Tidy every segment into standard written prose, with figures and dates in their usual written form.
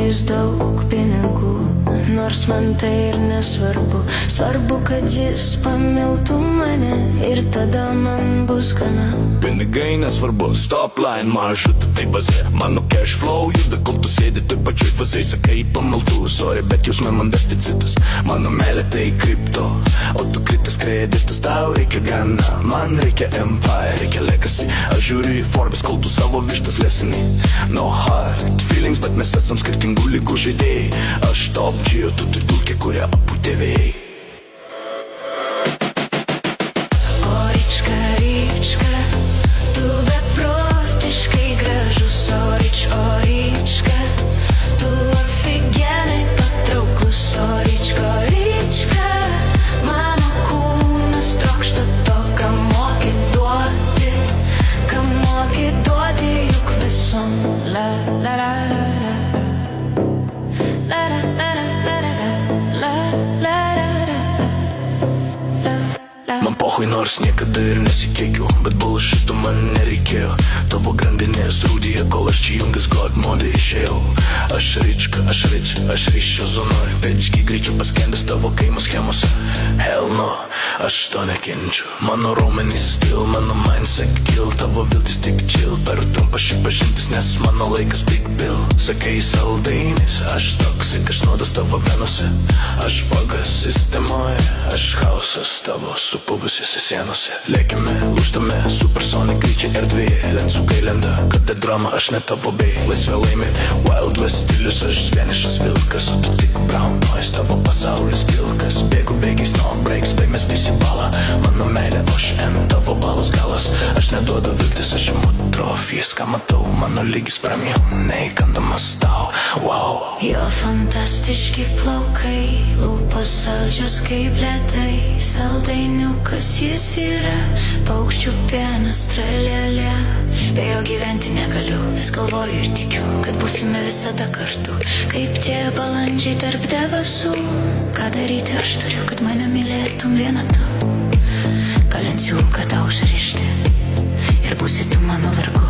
jais daug pinigų, nors man tai ir nesvarbu. Svarbu, kad jis pamiltų mane ir tada man bus gana. Pinigai nesvarbu, stop line maršrutu, tai bazė. Mano cash flow juda, kol tu sėdi toj pačioj fazėj. Sakai pamaldų, sorry, bet jausme man deficitas. Mano meilė tai kripto, o tu kritas kreditas. Tau reikia gana, man reikia empire, reikia legacy. Aš žiūriu į Forbes, kol tu savo vištas lesini. No hard feelings, bet mes esam skirtingų lygų žaidėjai. Aš top G, o tu turi dulkę, kurią abu tėvėjai. Man pohui, nors niekada ir nesikeikiu, bet bullshito man nereikėjo. Tavo grandinės rūdyje, kol aš čia jungas God mode išėjau. Aš rička, aš ryšio zonoj, pediški greičiu paskendęs tavo kaimo schemose. Hell no, aš to nekenčiu. Mano raumenys still, mano mindset kill. Tavo viltis tik chill, per trumpą šį pažintis, nes mano laikas big bill. Sakai saldainis, aš toksik, aš nuodas tavo venose. Aš pagas sistemoje, aš chaosas tavo supuvusiose sienose. Lėkime, lūžtame, supersonic greičiai erdvėje. Lensukai lenda, kada drama, aš ne tavo bei. Laisvė laimi, Wild West stilius, aš vienišas vilkas. O tu tik brown noise, tavo pasaulis pilkas. Bėgu bėgiais, no breaks, bei mes visi bala. Mano meilė, OŠN, tavo balas galas. Aš neduodu viltis, aš imu trofijas. Ką matau, mano lygis pramjau, neįkandamas tau, wow. Jo fantastiški plaukai, lūpos saldžios kaip ledai. Saldainiukas jis yra, paukščių pienas, tralelė. Be jo gyventi negaliu, vis galvoju ir tikiu, kad būsime visada kartu. Kaip tie balandžiai tarp debesų. Ką daryti aš turiu, kad mane mylėtum viena tu. Galinsiu, kad tau užrišti ir būsi tu mano vergu.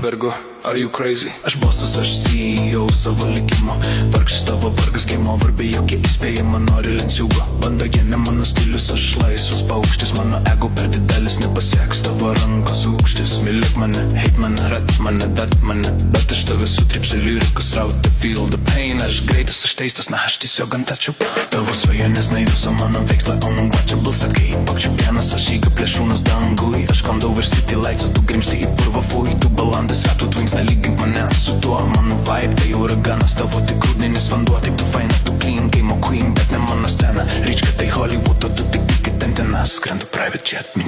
Vergu, are you crazy? Aš bosas, aš CEO savo likimo. Vargšis tavo vargas, game over, be jokie įspėjimo. Nori lenciugo, bandagenė mano stilius. Aš laisvas paukštis, mano ego per didelis. Nepasieks tavo rankos aukštis. Mylėk mane, hate mane, rat mane, dat mane. Bet aš tave sutripsiu lyrikus, raut feel the pain. Aš greitas, aš teistas, na aš tiesiog ant tačiau. Tavo svajonės naivius, o mano veikslai unwatchable. Sakai, paukščių pienas, aš įga plėšūnas dangui. Aš kandau virš city lights, o tu grimsti į purvą fui. Tu balandas, rap, tu twins, nelygink mane su tuo. Mano vibe, tai uraganas, tavo tik rudninis vanduo. Taip tu faina, tu clean, game o queen, bet ne mano scena. Ryčka tai Hollywood, o tu tik pikit antenas. Skrendu private jet.